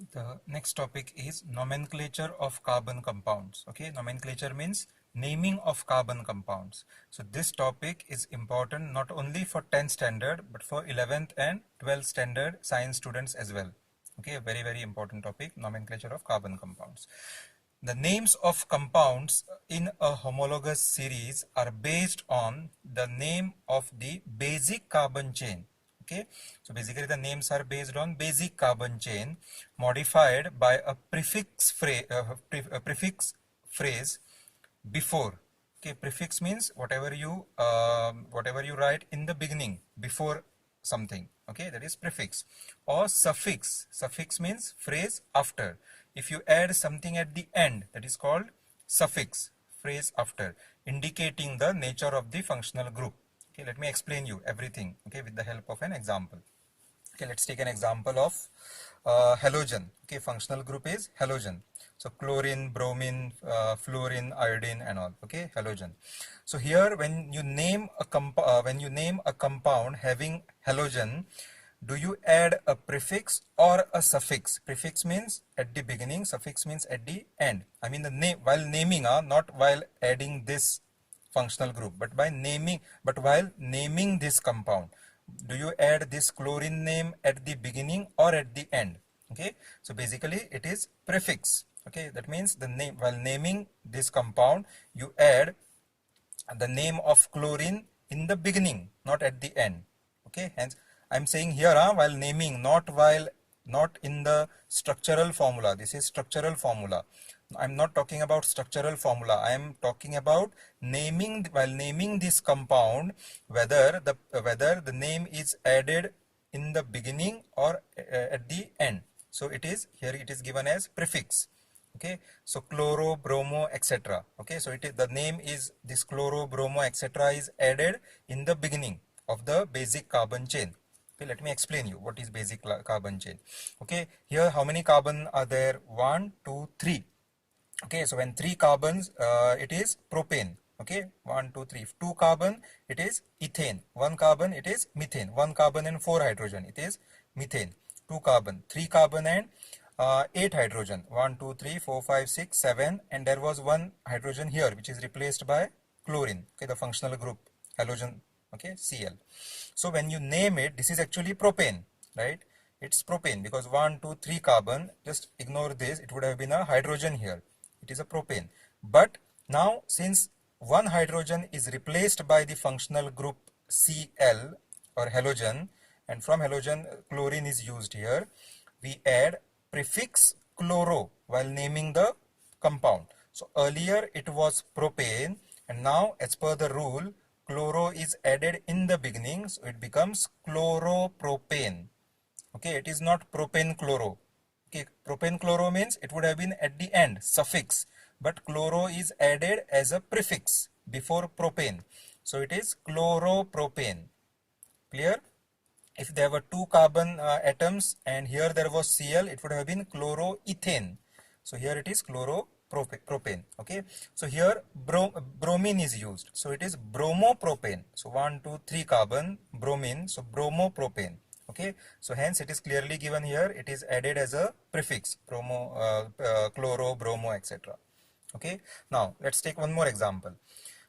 The next topic is nomenclature of carbon compounds. Okay, nomenclature means naming of carbon compounds. So this topic is important not only for 10th standard but for 11th and 12th standard science students as well. Okay, a very important topic, nomenclature of carbon compounds. The names of compounds in a homologous series are based on the name of the basic carbon chain. Okay, so basically the names are based on basic carbon chain modified by a prefix phrase before. Okay, prefix means whatever you write in the beginning before something. Okay, that is prefix. Or suffix means phrase after. If you add something at the end, that is called suffix, phrase after, indicating the nature of the functional group. Okay, let me explain you everything, okay, with the help of an example. Okay, let's take an example of halogen. Okay, functional group is halogen. So chlorine, bromine, fluorine, iodine, and all. Okay, halogen. So here, when you name a compound having halogen, do you add a prefix or a suffix? Prefix means at the beginning, suffix means at the end. I mean the name while naming, not while adding this functional group, but while naming this compound. Do you add this chlorine name at the beginning or at the end? Okay, so basically it is prefix. Okay, that means the name, while naming this compound, you add the name of chlorine in the beginning, not at the end. Okay, hence I'm saying here while naming, not in the structural formula. This is structural formula. I'm not talking about structural formula. I am talking about naming, while naming this compound, whether the name is added in the beginning or at the end. So it is here, it is given as prefix. Okay, so chloro, bromo, etc. Okay, so it is, the name is this chloro, bromo, etc. is added in the beginning of the basic carbon chain. Okay, let me explain you what is basic carbon chain. Okay, here how many carbon are there? 1, 2, 3. Okay, so when 3 carbons, it is propane. Okay, 1, 2, 3. 2 carbon, it is ethane. 1 carbon, it is methane. 1 carbon and 4 hydrogen, it is methane. 2 carbon, 3 carbon and 8 hydrogen. 1, 2, 3, 4, 5, 6, 7, and there was 1 hydrogen here which is replaced by chlorine. Okay, the functional group halogen. Okay, Cl. So when you name it, this is actually propane, right? It's propane because 1, 2, 3 carbon. Just ignore this. It would have been a hydrogen here. It is a propane. But now since 1 hydrogen is replaced by the functional group Cl or halogen, and from halogen chlorine is used here, we add prefix chloro while naming the compound. So earlier it was propane, and now as per the rule, chloro is added in the beginning, so it becomes chloropropane. Okay, it is not propane chloro. Okay, propane chloro means it would have been at the end, suffix, but chloro is added as a prefix before propane. So it is chloropropane. Clear? If there were 2 carbon atoms and here there was Cl, it would have been chloroethane. So here it is chloropropane. Okay, so here bromine is used, so it is bromopropane. So 1, 2, 3 carbon bromine, so bromopropane. Okay, so hence it is clearly given here, it is added as a prefix, chloro, bromo, etc. Okay, now let's take one more example.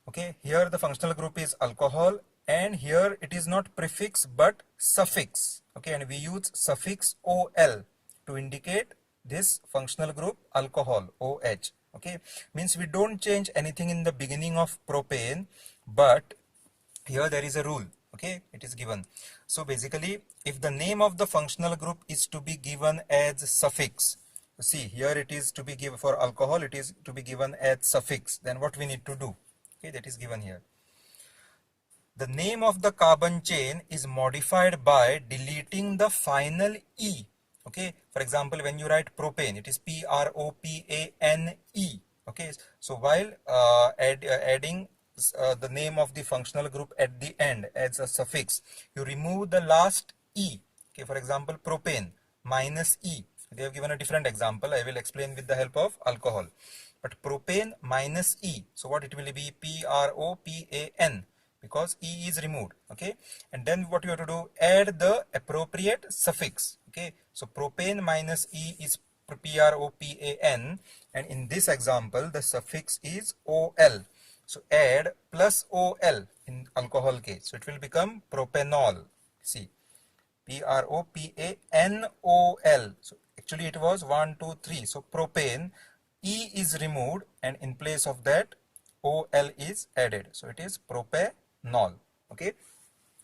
Okay, here the functional group is alcohol, and here it is not prefix but suffix. Okay, and we use suffix OL to indicate this functional group alcohol, OH. Okay, means we don't change anything in the beginning of propane, but here there is a rule. Okay, it is given. So basically, if the name of the functional group is to be given as suffix, see here it is to be given for alcohol, it is to be given as suffix, then what we need to do? Okay, that is given here. The name of the carbon chain is modified by deleting the final E. Okay, for example, when you write propane, it is Propane. Okay, so while adding the name of the functional group at the end as a suffix, you remove the last E. Okay, for example, propane minus E. They have given a different example. I will explain with the help of alcohol. But propane minus E. So what it will be? Propane, because E is removed. Okay, and then what you have to do? Add the appropriate suffix. Okay, so propane minus E is PROPAN, and in this example the suffix is OL. So add plus OL in alcohol case, so it will become propanol. See, PROPANOL. So actually it was 1, 2, 3. So propane, E is removed, and in place of that OL is added. So it is propanol. Okay.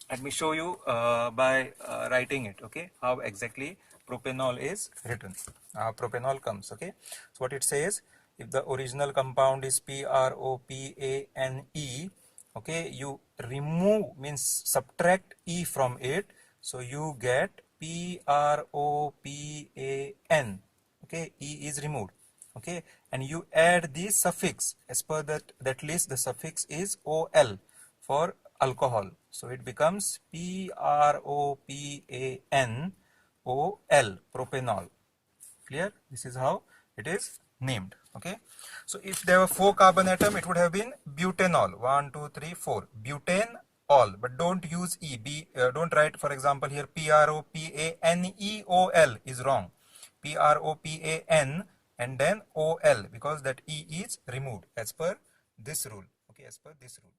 Let me show you by writing it. Okay, how exactly propanol is written. Propanol comes. Okay, so what it says, if the original compound is PROPANE, okay, you remove, means subtract E from it, so you get PROPAN. Okay, E is removed. Okay, and you add the suffix. As per that list, the suffix is OL for alcohol, so it becomes PROPANOL, propanol. Clear? This is how it is named. Okay, so if there were 4 carbon atom, it would have been butanol. 1, 2, 3, 4, butane all, but don't use E. Don't write, for example, here PROPANEOL is wrong. PROPAN and then OL, because that E is removed as per this rule. Okay, as per this rule.